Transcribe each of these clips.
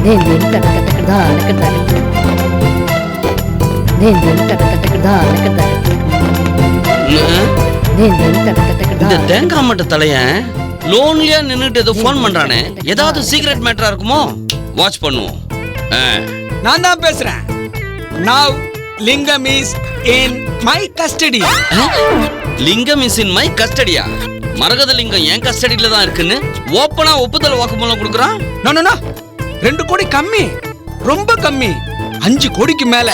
இந்த தேங்காய் மட்ட தலையன் லோன்லியா நின்னுட்டு ஏதோ போன் பண்றானே, ஏதாவது சீக்ரெட் மேட்டரா இருக்குமோ? வாட்ச் பண்ணுவோம். நான் தான் பேசுறேன். Now Lingam is in my custody. லிங்கம் இஸ் இன் மை கஸ்டடியா? மரகத லிங்கம் என் கஸ்டடியில தான் இருக்குன்னு ஓப்பனா ஒப்புதல் வாக்குமூலம் கொடுக்குறான். நோ நோ நோ, 2 கோடி கம்மி, ரொம்ப கம்மி. 5 கோடிக்கு மேல.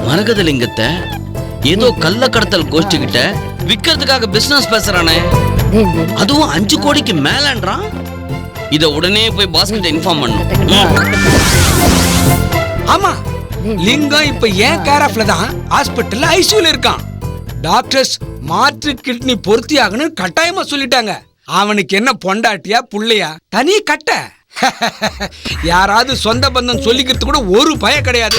மரகத லிங்கத்தை ஏதோ கள்ள கடத்தல் கோஷ்டி கிட்ட விக்கிறதுக்காக பிசினஸ் பேசுறானே, அதுவும் 5 கோடிக்கு மேலன்றான். இத உடனே போய் பாஸ் கிட்ட இன்ஃபார்ம் பண்ணணும். ஆமா, லிங்கம் இப்ப ஏன் கேர் ஆஃப்ல தான் ஹாஸ்பிடல்ல ஐசியூல இருக்கான். டாக்டர்ஸ் மாற்று கிட்னி பொருத்தி ஆகணும் கட்டாயமா சொல்லிட்டாங்க. அவனுக்கு என்ன பொண்டாட்டியா புள்ளையா தனி கட்ட? யாராவது சொந்த பந்தம் சொல்லிக்கிறது கூட ஒரு பய கிடையாது.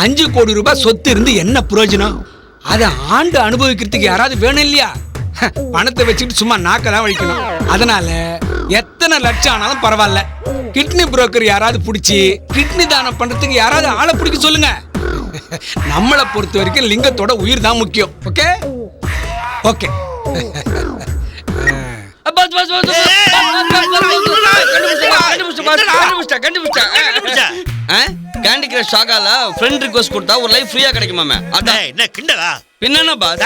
5 கோடி ரூபாய் சொத்து இருந்து என்ன பிரயோஜனம்? அதை ஆண்டு அனுபவிக்கிறதுக்கு யாராவது வேணும் இல்லையா? பணத்தை வச்சுக்கிட்டு சும்மா நாக்கதான் வலிக்கணும். அதனால எத்தனை லட்சம் ஆனாலும் பரவாயில்ல, கிட்னி புரோக்கர் யாராவது பிடிச்சி கிட்னி தானம் பண்றதுக்கு யாராவது ஆளை பிடிக்க சொல்லுங்க. நம்மளை பொறுத்த வரைக்கும் லிங்கத்தோட உயிர் தான் முக்கியம். Okay okay. கேண்டி கிரஷ் ஷாகால ஃப்ரெண்ட் ரிக்வெஸ்ட் கொடுத்தா ஒரு லைஃப் ஃப்ரீயா கிடைக்குமாமே. அதான் என்ன கிண்டலா? பின்னஎன்ன பாஸ்,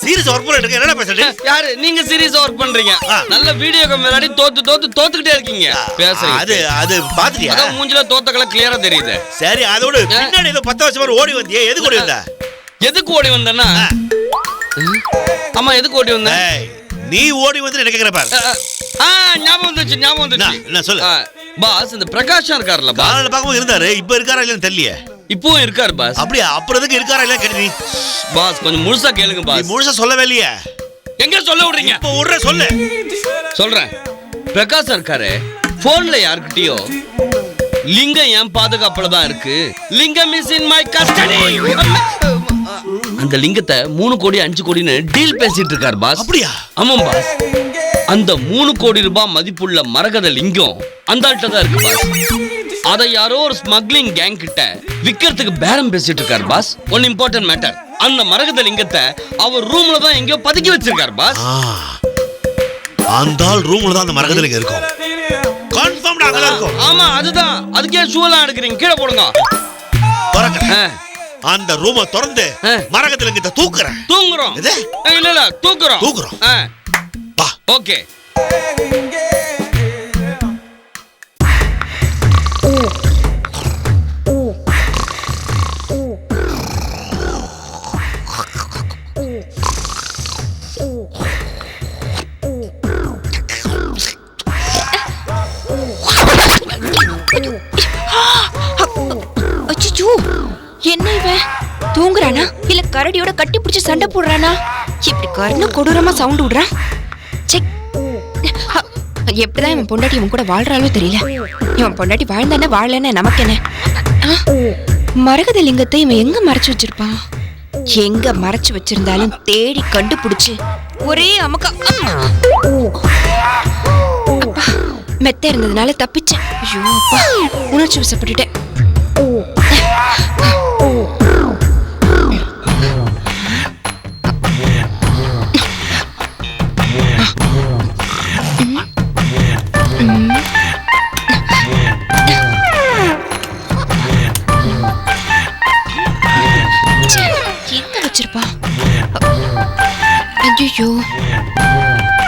சீரியஸ் ஒர்க் பண்ணிட்டு என்னடா பேசுறீங்க? யாரு நீங்க சீரியஸா ஒர்க் பண்றீங்க? நல்ல வீடியோக்கு முன்னாடி தோத்துக்கிட்டே இருக்கீங்க. பேசுறீங்க அது பாத்துறியா? அத மூஞ்சில தோத்தக்கல கிளியரா தெரியுது. சரி, அதோட பின்னாடி ஏதோ 10 வருஷமா ஓடி வந்தியே, எதுக்கு ஓடி வந்த? எதுக்கு ஓடி வந்தனா? ஆமா, எதுக்கு ஓடி வந்த? நீ ஓடி வந்து என்ன கேக்குற பாரு. ஞாபகம் வந்துச்சு. என்ன சொல்லு பாஸ். இந்த பிரகாஷ் இருக்காருல, பாஸ் பாக்கும்போது இருந்தாரு, இப்ப இருக்காரா இல்லன்னு தெரியல. இப்பவும் இருக்காரு பாஸ். அப்படியே அப்புறம் எதுக்கு இருக்காரா இல்ல கேக்குறீ? பாஸ் கொஞ்சம் முழுசா கேளுங்க பாஸ். முழுசா சொல்லவே இல்லையே. எங்க சொல்ல விடுறீங்க? இப்ப விடுற சொல்லு. சொல்றேன். பிரகாஷ் இருக்காரு, போன்ல யார்கிட்டயோ லிங்கம் என் பாதுகாப்புல தான் இருக்கு, லிங்கம் இஸ் இன் மை கஸ்டடி, அந்த லிங்கத்தை 3 கோடி 5 கோடின்னு டீல் பேசிட்டு இருக்காரு பாஸ். அப்படியா? ஆமாம் பாஸ். அந்த 3 கோடி ரூபாய் மதிப்புள்ள மரகத லிங்கம் அந்த ஆள்கிட்ட தான் இருக்கு பாஸ். அதை யாரோ ஒரு ஸ்மக்லிங் கேங் கிட்ட விக்கிறதுக்கு பேரம் பேசிட்டு இருக்காரு பாஸ். ஒன் இம்பார்ட்டன்ட் மேட்டர், அந்த மரகத லிங்கத்தை அவர் ரூம்ல தான் எங்கேயோ பதுக்கி வச்சிருக்காரு பாஸ். அந்த ஆள் ரூம்ல தான் அந்த மரகத லிங்கம் இருக்கும். கன்ஃபார்ம்டா அங்க இருக்கும். ஆமா, அதுதான். அதுக்கே ஷூலாம் எடுக்கறீங்க, கீழ போடுங்க. அந்த ரூமை திறந்து மரகத லிங்கத்தை தூங்குறோம். இல்ல தூக்குறோம். வா. ஓகே. என்ன இவன் தூங்குறானா இல்ல கரடியோட கட்டி பிடிச்சு சண்டை போடுறானா? இப்படி கருண கொடூரமா சவுண்ட் விடுறான். எப்படிதான் இவன் பொண்டாட்டி இவன் கூட வாழ்றாளோ தெரியல. இவன் பொண்டாட்டி வாழ்ந்தானே வாழலன்னு நமக்கு என்ன? மரகத லிங்கத்தை இவன் எங்க மறைச்சு வச்சிருப்பான்? எங்க மறைச்சு வச்சிருந்தாலும் தேடி கண்டுபிடிச்சு ஒரே அமக்கா. மெத்த இருந்ததுனால தப்பிச்சேன். ஐயோ அப்பா, உணர்ச்சி வசப்பட்டுட்டேன். ஐயோ,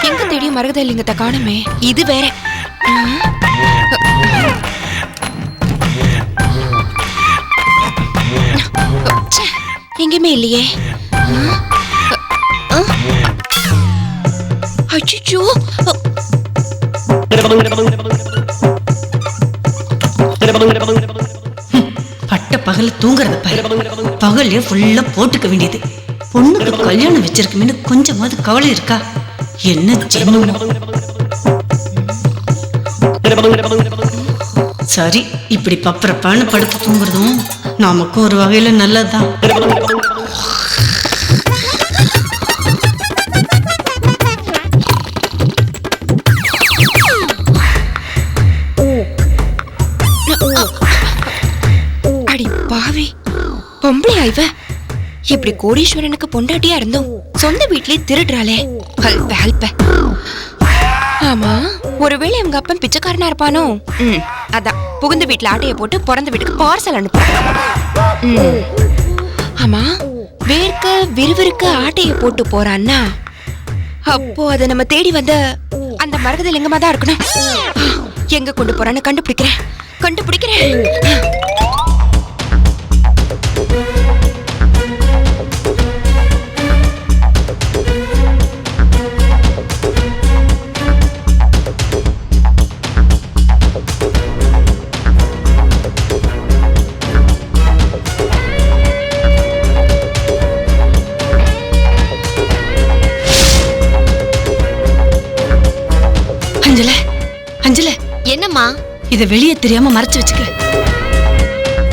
எங்க தேடி மரகத லிங்கத்தை காணுமே. இது வேற. எங்கேயுமே இல்லையே. ஐயோ, பட்ட பகல தூங்குறது பாரு. பகல்ல ஃபுல்லா போட்டுக்க வேண்டியது. பொண்ணுக்கு கல்யாணம் வச்சிருக்குமேனு கொஞ்சமாவது கவலை இருக்கா? என்ன ஜென்மம். சரி, இப்படி பப்பரப்பான்னு படுத்து தூங்குறதும் நமக்கும் ஒரு வகையில நல்லதுதான். இவ இப்படி கோடீஸ்வரனுக்கு பொண்டாட்டியா இருந்தோம் சொந்த வீட்லயே திருடுறாளே. ஹல்ப. ஆமா, ஒருவேளை எங்க அப்பன் பிச்சைக்காரனா இருப்பானோ? அதான் புகுந்த வீட்டுல ஆட்டைய போட்டு பிறந்த வீட்டுக்கு பார்சல் அனுப்புறான். ஆமா, வேர்க்க விறுவிறுக்க ஆட்டைய போட்டு போறான்னா அப்போ அதை நம்ம தேடி வந்த அந்த மரகத லிங்கமா தான் இருக்கணும். எங்க கொண்டு போறான்னு கண்டுபிடிக்கிறேன். அஞ்சல, என்னம்மா? இத வெளியே தெரியாம மறைச்சு வச்சுக்க.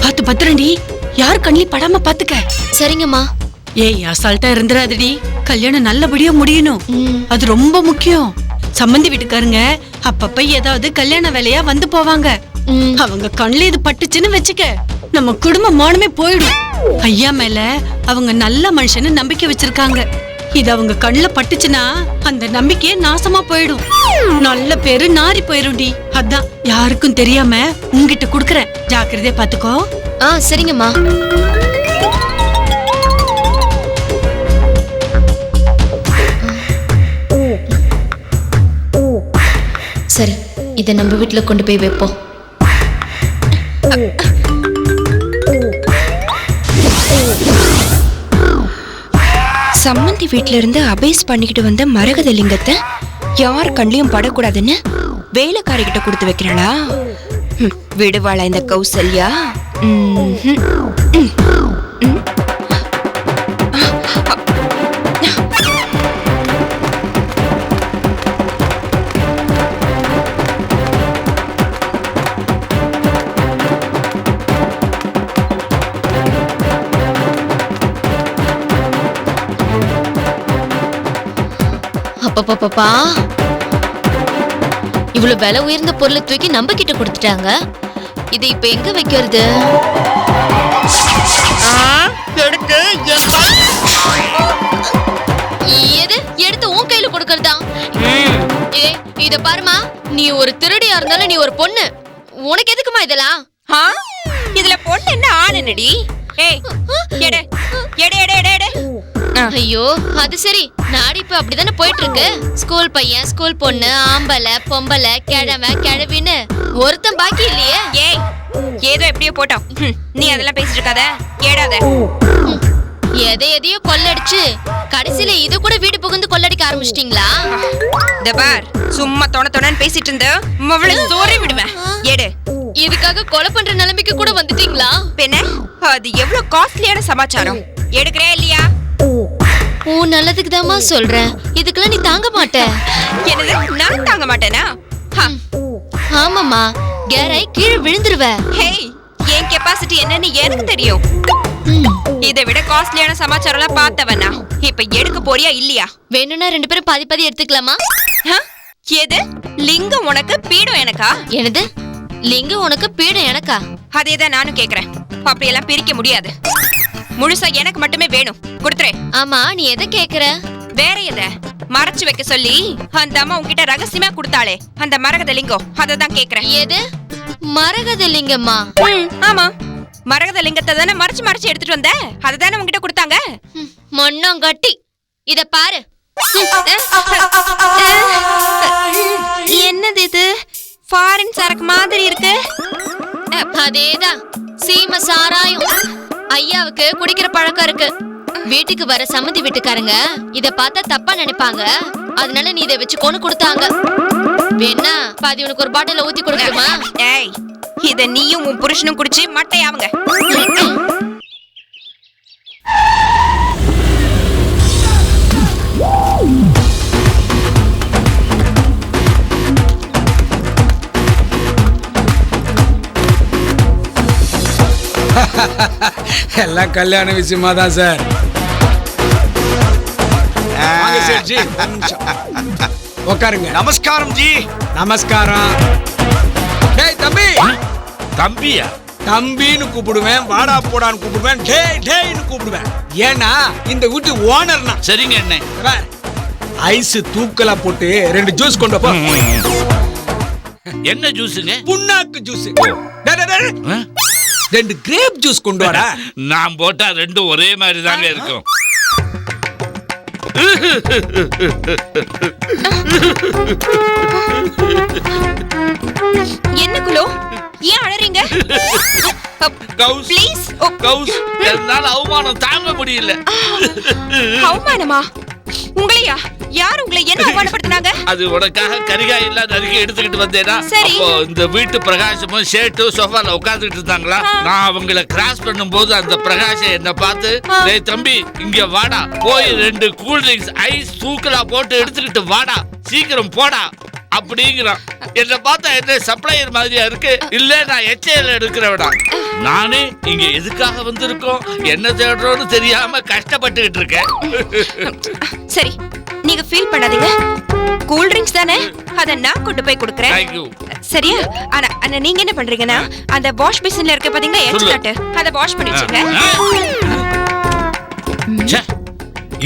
பாத்து பத்திரண்டி, யார் கண்ணில் படாம பாத்துக்க. சரிங்கம்மா. ஏய், அசால்ட்டா இருந்துராதடி. கல்யாணம் நல்லபடியா முடியணும், அது ரொம்ப முக்கியம். சம்பந்தி வீட்டுக்காரங்க அப்பப்ப ஏதாவது கல்யாண வேலையா வந்து போவாங்க. அவங்க கண்ணுல இது பட்டுச்சுன்னு வச்சுக்க, நம்ம குடும்ப மானமே போயிடும். ஐயா மேல அவங்க நல்ல மனுஷன்னு நம்பிக்கை வச்சிருக்காங்க. இது அவங்க கண்ணுல பட்டுச்சுன்னா அந்த நம்பிக்கையே நாசமா போயிடும். நல்ல பேரு நாரி போயிரும்டி. அதான் யாருக்கும் தெரியாம உங்ககிட்ட குடுக்கறேன், ஜாக்கிரதையா பாத்துக்கோ. சரிங்கம்மா. சரி, இதை நம்ம வீட்டுல கொண்டு போய் வைப்போம். சம்மந்தி வீட்ல இருந்து அபேஸ் பண்ணிக்கிட்டு வந்த மரகத லிங்கத்தை யார் கண்ணிலையும் படக்கூடாதுன்னு வேலைக்காரி கிட்ட கொடுத்து வைக்கிறாளா? விடுவாளா இந்த கௌசல்யா? அப்பா, இவ்வளவு விலை உயர்ந்த பொருளை தூக்கி நம்ம கிட்ட கொடுத்துட்டாங்க. இதை இப்ப எங்க வைக்கிறது? எது எடுத்து உன் கையில கொடுக்கறதா? இத பாருமா, நீ ஒரு திருடியா இருந்தாலும் நீ ஒரு பொண்ணு. உனக்கு எதுக்குமா இதெல்லாம்? இதுல பொண்ணு என்ன ஆண் என்னடி? ஐயோ, அது சரி. நாடு இப்ப அப்படிதானே போயிட்டு இருக்கு. ஸ்கூல் பையன், ஸ்கூல் பொண்ணு, ஆம்பளை, பொம்பளை, கிழமை, கிழவின்னு ஒருத்தன் பாக்கி இல்லையே. ஏய், ஏதோ எப்படியோ போட்டோம். நீ அதெல்லாம் பேசிட்டு இருக்காத, ஏடாத. எதையோ கொள்ளடிச்சு கடைசியில இது கூட வீடு புகுந்து கொள்ளடிக்க ஆரம்பிச்சிட்டீங்களா? பார், சும்மா தொணன்னு பேசிட்டு இருந்த மவளை சோறே விடுவேன். ஏடு. இதுக்காக கொலை பண்ற நிலைமைக்கு கூட வந்துட்டீங்களா? பெண்ண, அது எவ்வளவு காஸ்ட்லியான சமாச்சாரம். எடுக்கிறே இல்லையா? உன் நல்லதுக்கு தாமா சொல்றேன். இதுக்கெல்லாம் நீ தாங்க மாட்ட. என்னது, நான் தாங்க மாட்டேனா? ஆமாமா, கேராய் கீழே விழுந்துருவ. ஹேய், என் கெபாசிட்டி என்னன்னு எனக்கு தெரியும். இதை விட காஸ்ட்லியான சமாச்சாரம் எல்லாம் பார்த்தவனா? இப்ப எடுக்க போறியா இல்லையா? வேணும்னா 2 பேரும் பாதி பாதி எடுத்துக்கலாமா? எது? லிங்கம் உனக்கு, பீடம் எனக்கா? என்னது? லிங்கம் உனக்கு, பீடம் எனக்கா? அதேதான் நானும் கேக்குறேன். அப்படியெல்லாம் பிரிக்க முடியாது. முழுசா எனக்கு மட்டுமே வேணும். கொடுத்துறேன். ஆமா, நீ எதை கேக்குற? வேற எதை மறைச்சு வைக்க சொல்லி அந்த அம்மா உன்கிட்ட ரகசியமா கொடுத்தாளே, அந்த மரகத லிங்கம், அததான் கேக்குறேன். எது? மரகத லிங்கம்மா? ஆமா, மரகத லிங்கத்தை தானே மறைச்சு எடுத்துட்டு வந்த. அததானே உன்கிட்ட கொடுத்தாங்க. மண்ணம் கட்டி, இத பாரு. என்னது இது? ஃபாரின் சரக்கு மாதிரி இருக்கு. அதேதான், சீம சாராயம். ஐயாவுக்கு குடிக்கிற பழக்கம் இருக்கு. வீட்டுக்கு வர சம்மந்தி வீட்டுக்காரங்க இத பார்த்தா தப்பா நினைப்பாங்க. அதனால நீ இதை வச்சுக்கோன்னு கொடுத்தாங்க. வேணா பாதி உனக்கு ஒரு பாட்டில ஊத்தி கொடுக்கணுமா? ஏய், இத நீயும் உன் புருஷனும் குடிச்சு மட்டையாவுங்க. எல்லாம் கல்யாண விஷயமா தான் சார். உட்காருங்க. நமஸ்காரம் ஜி. நமஸ்காரம். டேய் தம்பி. தம்பியா? தம்பின்னு கூப்பிடுவேன், வாடா போடான்னு கூப்பிடுவேன், டேய்னு கூப்பிடுவேன். ஏன்னா இந்த வீட்டு ஓனர் நான். சரிங்க அண்ணே. ஐஸ் தூக்கலா போட்டு 2 ஜூஸ் கொண்டு போ. என்ன ஜூஸுங்க? புண்ணாக்கு ஜூஸ். 2 கிரேப் ஜூஸ் கொண்டு வாடா. நான் போட்டா ரெண்டும் ஒரே மாதிரி தாங்க இருக்கும். என்ன குலோ, ஏன் அழறீங்க? ப்ளீஸ். கவுஸ், என்னால அவமானம் தாங்க முடியல. அவமானமா? உங்களையா? யார் உங்களை என்ன அவமானப்படுத்தினாங்க? அது உனக்காக கரிகாய் எல்லாம் நறுக்கி எடுத்துக்கிட்டு வந்தேனா, சரி. அப்போ இந்த வீட்டு பிரகாசமும் ஷேட்டு சோஃபால உட்கார்ந்துட்டு இருந்தாங்களா, நான் அவங்கள கிராஸ் பண்ணும்போது அந்த பிரகாஷம் என்ன பார்த்து, டேய் தம்பி இங்க வாடா, போய் 2 கூல் ட்ரிங்க்ஸ் ஐஸ் தூக்கலா போட்டு எடுத்துக்கிட்டு வாடா, சீக்கிரம் போடா அப்படிங்கிறான். என்ன பார்த்தா என்ன சப்ளையர் மாதிரியா இருக்கு? இல்ல நான் எச்ஏல எடுக்கிறவடா. நானே இங்க எதுக்காக வந்திருக்கோம், என்ன தேடுறோம்னு தெரியாம கஷ்டப்பட்டுக்கிட்டு இருக்கேன். சரி, நீங்க ஃபீல் பண்ணாதீங்க. கூல் ட்ரிங்க்ஸ் தானே, அத நான் கொண்டு போய் கொடுக்கறேன். Thank you. சரியா? ஆனா நீங்க என்ன பண்றீங்கன்னா, அந்த வாஷ் பேசின்ல இருக்க பாத்தீங்களா எக்ஸ்ட்ராட், அத வாஷ் பண்ணி வச்சுங்க. ச்சே,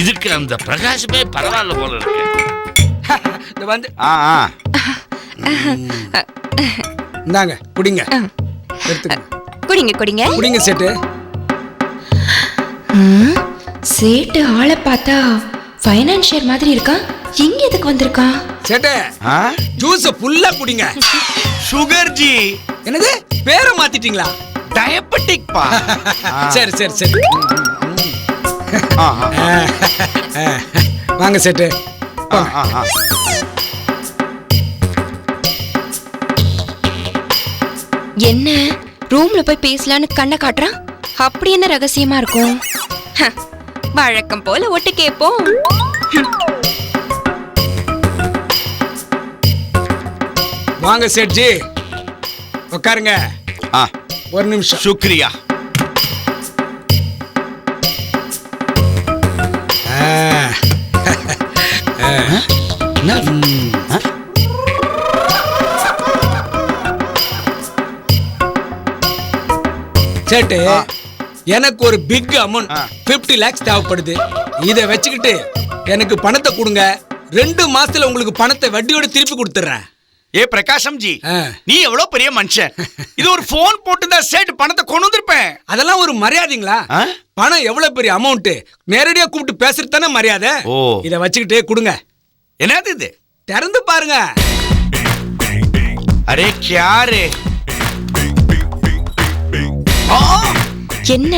இதுக்கு அந்த பிரகாசமே பரவாயில்ல போல இருக்கு. இந்த வந்து இந்தாங்க குடிங்க. எடுத்துக்கங்க. குடிங்க. குடிங்க சேட்டு. சேட்டு ஆளை பார்த்தா ஃபைனான்சியர் மாதிரி இருக்கா. இங்க எதுக்கு வந்திருக்கா? சேட்டு ஜூஸ் ஃபுல்லா குடிங்க. Sugar G. என்னது பேரை மாத்திட்டீங்களா? டயபெட்டிக் பா. சரி. வாங்க சேட்டு. என்ன ரூம்ல போய் பேசலான்னு கண்ணை காட்டுறான். அப்படி என்ன ரகசியமா இருக்கும்? வழக்கம் போல ஒட்டு கேப்போம். வாங்க சேட்ஜி, உட்காருங்க. ஒரு நிமிஷம். சுக்ரியா. சேட்டு, எனக்கு ஒரு பிக் அமௌண்ட் 50 lakhs தேவைப்படுது. இதை வச்சுக்கிட்டு எனக்கு பணத்தை கொடுங்க. 2 மாசத்துல உங்களுக்கு பணத்தை வட்டியோட திருப்பி கொடுத்துறேன். ஏ பிரகாஷம் ஜி, நீ எவ்வளவு பெரிய மனுஷன். இது ஒரு போன் போட்டு தான் சேட் பணத்தை கொண்டு வந்திருப்பேன். அதெல்லாம் ஒரு மரியாதைங்களா? பணம் எவ்வளவு பெரிய அமௌண்ட், நேரடியா கூப்பிட்டு பேசுறது தானே மரியாதை. இதை வச்சுக்கிட்டே கொடுங்க. என்னது இது? திறந்து பாருங்க. அரே கியாரே. என்ன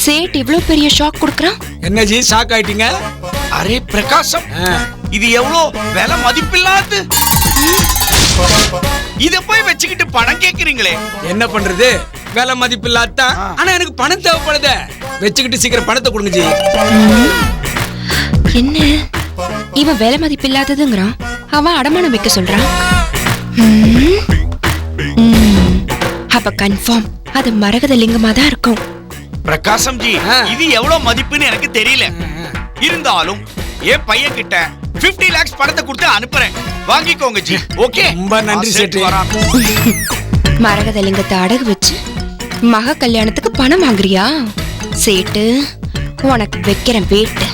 சேட் இவ்ளோ பெரிய ஷாக் கொடுக்கறான்? என்ன ஜி ஷாக் ஆயிட்டீங்க? அரே பிரகாசம், இது எவ்வளவு விலை மதிப்பில்லாது. இத போய் வச்சுக்கிட்டு பணம் கேக்குறீங்களே. என்ன பண்றது, விலை மதிப்பில்லாதான். ஆனா எனக்கு பணம் தேவைப்படுது. வச்சுக்கிட்டு சீக்கிரம் பணத்தை கொடுங்க ஜி. என்ன இவன் விலை மதிப்பில்லாததுங்கிறான், அவன் அடமானம் வைக்க சொல்றான். அப்ப கன்ஃபார்ம் அது மரகத லிங்கமா தான் இருக்கும். பிரகாசம் ஜி, இது எவ்வளவு மதிப்புன்னு எனக்கு தெரியல. இருந்தாலும் என் பையன் கிட்ட 50 lakhs பணத்தை கொடுத்து அனுப்புறேன். வாங்கிக்கோங்க ஜி. ஓகே, ரொம்ப நன்றி சேட்டு. மரகத லிங்கத்தை அடகு வச்சு மக கல்யாணத்துக்கு பணம் வாங்குறியா? சேட்டு உனக்கு வைக்கிறேன் வேட்டு.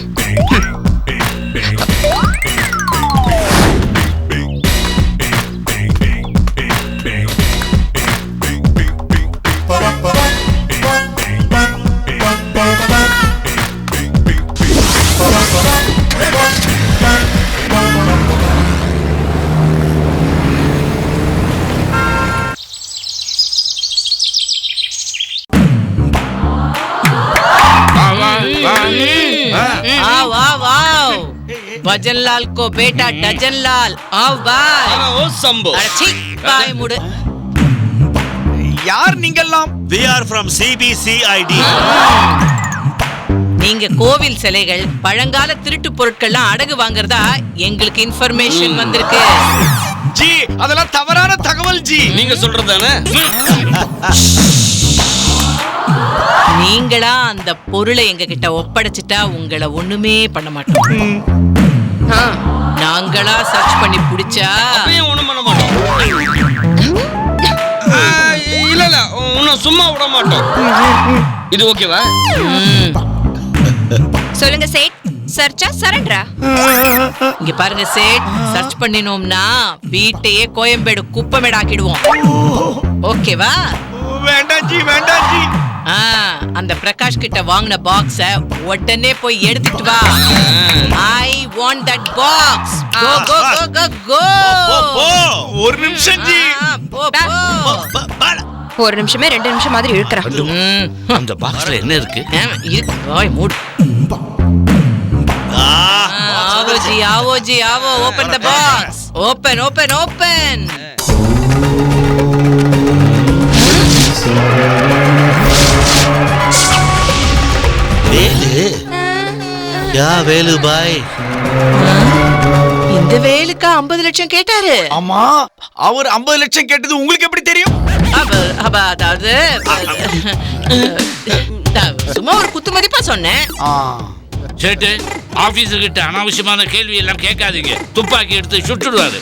भजन लाल को बेटा डजन लाल आओ बाय ओ संभो अच्छी बाय मुड़े யார் நீங்கெல்லாம்? We are from CBCID. நீங்க கோவில் சிலைகள் பழங்கால திருட்டு பொருட்கள்லாம் அடகு வாங்குறதா எங்களுக்கு இன்ஃபர்மேஷன் வந்திருக்கு. ஜி, அதெல்லாம் தவறான தகவல் ஜி. நீங்க சொல்றதானே? நீங்களா அந்த பொருளை எங்க கிட்ட ஒப்படைச்சிட்டா உங்களை ஒண்ணுமே பண்ண மாட்டோம். நாங்களா சர்ச் பண்ணி பிடிச்சா ஒண்ணும் பண்ண மாட்டோம். இல்ல நான் சும்மா விட மாட்டோம். இது ஓகேவா? சொல்லுங்க சேட், சர்ச்சா சரண்டரா? இங்க பாருங்க சேட், சர்ச் பண்ணினோம்னா வீட்டையே கோயம்பேடு குப்பமேடு ஆக்கிடுவோம். ஓகேவா? வேண்டாம் ஜி, வேண்டாம் ஜி. அந்த பிரகாஷ் கிட்ட வாங்கின பாக்ஸ உடனே போய் எடுத்துட்டு வா. I want that box. Go go go go go. ஒரு நிமிஷம் ஜி. போ போ. ஒரு நிமிஷமே 2 நிமிஷம் மாதிரி இழுக்கறான். அந்த பாக்ஸ்ல என்ன இருக்கு? இருக்கு. ஓய் மூடு. आओ जी आओ, open the box. Open. Velu, யா வேலு பாய். இந்த வேலுக்கா 50 லட்சம் கேட்டாரு? ஆமா, அவர் 50 லட்சம் கேட்டது உங்களுக்கு எப்படி தெரியும்? அதாவது சும்மா ஒரு குத்து மதிப்பா சொன்னேன். சேட்டு, ஆபீஸர் கிட்ட அனாவசியமான கேள்வி எல்லாம் கேட்காதீங்க. துப்பாக்கி எடுத்து சுட்டுடுவாரு.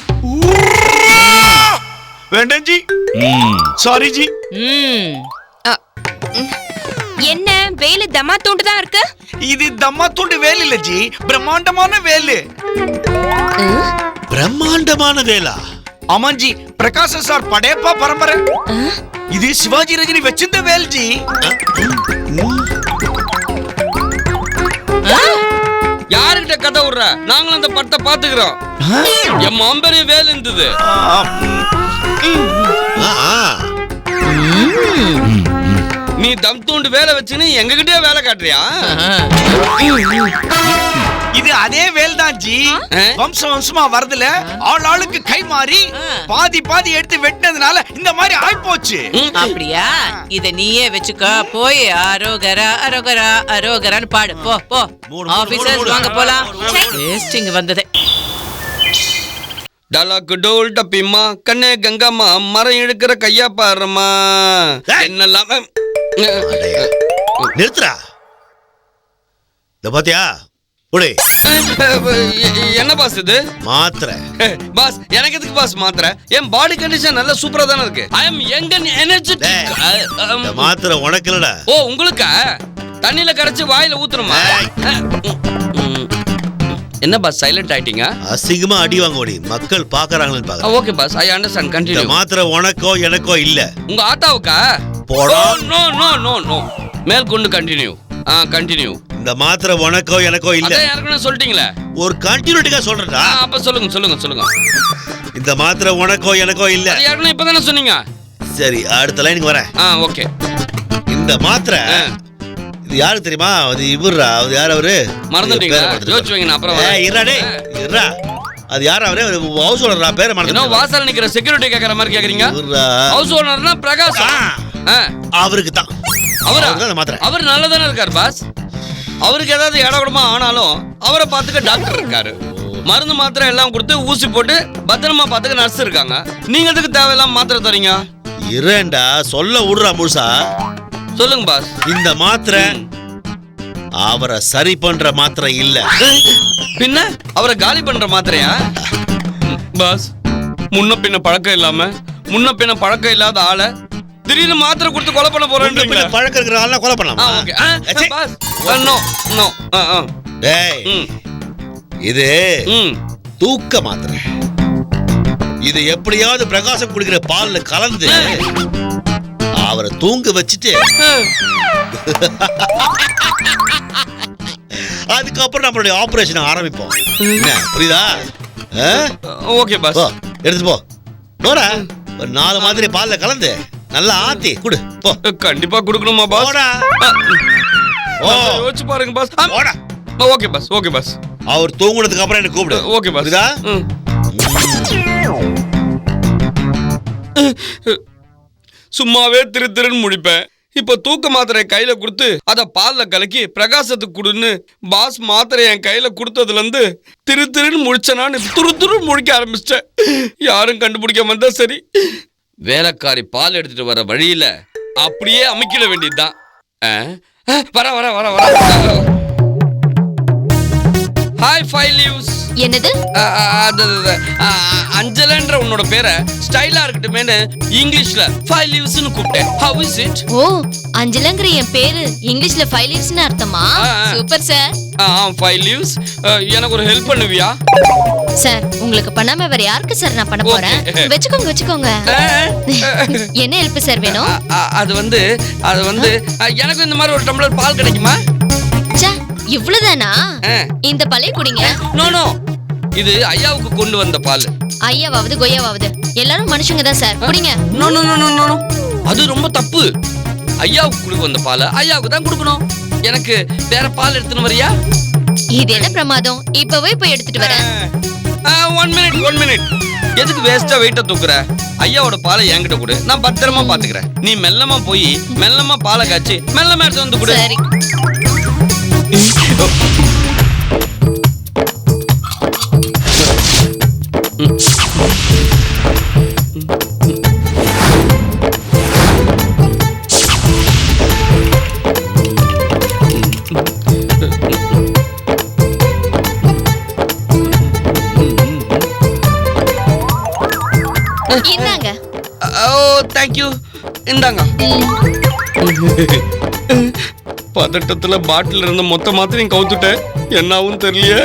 வேண்டாம் ஜி, சாரி ஜி. என்ன வேலு தம்மா தூண்டு தான் இருக்கு? இது தம்மா தூண்டு வேல் இல்ல ஜி, பிரம்மாண்டமான வேலு. பிரம்மாண்டமான வேலா? ஆமா ஜி, பிரகாஷ் சார் படையப்பா பரம்பரை. இது சிவாஜி ரஜினி வச்சிருந்த வேல் ஜி. யாருகிட்ட கதை விடுற? நாங்களும் அந்த படத்தை பாத்துக்கிறோம். என் மாம்பெரிய வேலை இருந்தது. நீ தம் தூண்டு வேலை வச்சுன்னு எங்க கிட்டே வேலை காட்டுறியா? இது அதே வேல் தான் ஜி. வம்சமா வரதுல ஆளுக்கு கை மாறி பாதி எடுத்து வெட்டினதுனால இந்த மாதிரி ஆயிப்போச்சு. அப்படியா? இத நீயே வச்சுக்க. போய் அரோகரா அரோகரா அரோகரான்னு பாடு. போ. ஆபீசர்ஸ் வாங்க போலாம். வேஸ்டிங் வந்ததே. டலாக்கு டோல் டப்பிம்மா, கண்ணே கங்கம்மா, மரம் இழுக்கிற கையா பாருமா. என்னெல்லாம் நிறுத்துறா. இந்த பாத்தியா? என்ன பாஸ் இது? மாத்திரை பாஸ். எனக்கு எதுக்கு பாஸ் மாத்திரை? என் பாடி கண்டிஷன் நல்ல சூப்பரா தானே இருக்கு. ஐ அம் யங் அண்ட் எனர்ஜெட்டிக். மாத்திரை உனக்கு இல்லடா. ஓ, உங்களுக்கா? தண்ணில கரைச்சு வாயில ஊத்துறமா? என்ன பாஸ் சைலண்ட் ஆயிட்டீங்க? அசிங்கமா அடி வாங்க ஓடி மக்கள் பாக்குறாங்கன்னு பாக்க. Okay boss, I understand. Continue. மாத்திரை உனக்கோ எனக்கோ இல்ல, உங்க ஆத்தாவுக்கா? போடா. No no no no. மேல் கொண்டு கண்டினியூ. கண்டினியூ. இந்த மாத்திரை உனக்கோ எனக்கோ இல்ல. அத யாருக்குன்னு சொல்லிட்டீங்களே. ஒரு கண்டினியூட்டிக்கா சொல்றடா. அப்ப சொல்லுங்க. இந்த மாத்திரை உனக்கோ எனக்கோ இல்ல. அது யாருக்குன்னு இப்பதானே சொன்னீங்க. சரி, அடுத்த லைனுக்கு வரேன். ஓகே. இந்த மாத்திரை இது யாரு தெரியுமா? அது இவர்ரா. அது யார் அவரு? மறந்துட்டீங்களா? யோசிச்சு வைங்க, நான் அப்புறம் வரேன். இருடா. அது யார் அவரு? ஹவுஸ் ஓனரா? பேரை மறந்துட்டேன். என்ன வாசல்ல நிக்கிற செக்யூரிட்டி கேக்குற மாதிரி கேக்குறீங்க? ஹவுஸ் ஓனர்னா பிரகாஷ். அவருக்கு தான். அவர் நல்லதானே இருக்காரு பாஸ். அவருக்கு ஏதாவது இடகுடமா ஆனாலும் அவரை பார்த்துக்க டாக்டர் இருக்காரு. மருந்து மாத்திரை எல்லாம் கொடுத்து ஊசி போட்டு பத்திரமா பார்த்துக்க நர்ஸ் இருக்காங்க. நீங்க எதுக்கு தேவையில்லாம மாத்திரை தரீங்க? இரண்டா சொல்ல விடுறா முழுசா. சொல்லுங்க பாஸ். இந்த மாத்திரை அவரை சரி பண்ற மாத்திரை இல்ல. பின்ன அவரை காலி பண்ற மாத்திரையா? பாஸ், முன்ன பின்ன பழக்கம் இல்லாத ஆளை திடீர்னு மாத்திரை கொடுத்து கொலை பண்ண போறேன். பழக்கம் இருக்கிற ஆளா கொலை பண்ணலாமா? இது தூக்க மாத்திரை. இது எப்படியாவது பிரகாசம் குடிக்கிற பால்ல கலந்து அவரை தூங்க வச்சுட்டு அதுக்கப்புறம் நம்மளுடைய ஆபரேஷன் ஆரம்பிப்போம். புரியுதா? Okay boss. எடுத்து போ. போடா. ஒரு 4 மாதிரி பால்ல கலந்து நல்லா ஆத்தி குடு. போ. கண்டிப்பா குடுக்கணுமா பாஸ்? போடா. யோசிச்சு பாருங்க பாஸ். போடா. Okay pass. அவர் தூங்குனதுக்கு அப்புறம் என்ன கூப்பிடு. Okay boss. புரியுதா? சும்மாவே திருன்னு முடிப்பேன். இப்ப தூக்க மாத்திரை கையில கொடுத்து அத பால்ல கலக்கி பிரகாசத்துக்கு கொடுன்னு பாஸ் மாத்திரை என் கையில கொடுத்ததுல இருந்து திருன்னு முடிச்சனான்னு துரு முடிக்க ஆரம்பிச்சிட்டேன். யாரும் கண்டுபிடிக்க வந்தா சரி. வேலைக்காரி பால் எடுத்துட்டு வர வழியில அப்படியே அமைக்கிட வேண்டியதுதான். வர ஹாய் 5 லீவ்ஸ். என்னது? அஞ்சலன்ற உன்னோட பேரை ஸ்டைலா இருக்கட்டுமேனு இங்கிலீஷ்ல 5 leavesனு கூப்பிட்டேன். How is it? ஓ, அஞ்சலங்கிற என் பேரு இங்கிலீஷ்ல 5 leavesனு அர்த்தமா? Super sir. 5 leaves. எனக்கு ஒரு ஹெல்ப் பண்ணுவியா? சார், உங்களுக்கு பண்ணாம வேற யாருக்கு சார் நான் பண்ண போறேன்? வெச்சுக்கோங்க. என்ன ஹெல்ப் சார் வேணும்? அது வந்து எனக்கு இந்த மாதிரி ஒரு டம்ளர் பால் கிடைக்குமா? ச்சே, இவ்வளவுதானா? இந்த பாலை குடிங்க. நோ, இது ஐயாவுக்கு கொண்டு வந்த பால். ஐயாவாவது கொய்யாவாவது எல்லாரும் மனுஷங்க தான் சார், குடிங்க. நோ, அது ரொம்ப தப்பு. ஐயாவுக்கு கொடுக்க வந்த பால் ஐயாவுக்கு தான் கொடுக்கணும். எனக்கு வேற பால் எடுத்துன்னு வரியா? இது என்ன பிரமாதம், இப்பவே போய் எடுத்துட்டு வரேன். 1 minute. எதுக்கு வேஸ்டா வெயிட்ட தூக்குற? ஐயாவோட பாலை என்கிட்ட கொடு, நான் பத்திரமா பாத்துக்கிறேன். நீ மெல்லமா போய் மெல்லமா பாலை காய்ச்சி மெல்லமா எடுத்து வந்து கொடு. சரி. இந்தாங்க. Thank you. இந்தாங்க. பதட்டத்துல பாட்டில் இருந்த மொத்த மாத்திரையும் கவுத்துட்டேன். என்னாவும் தெரியலையே.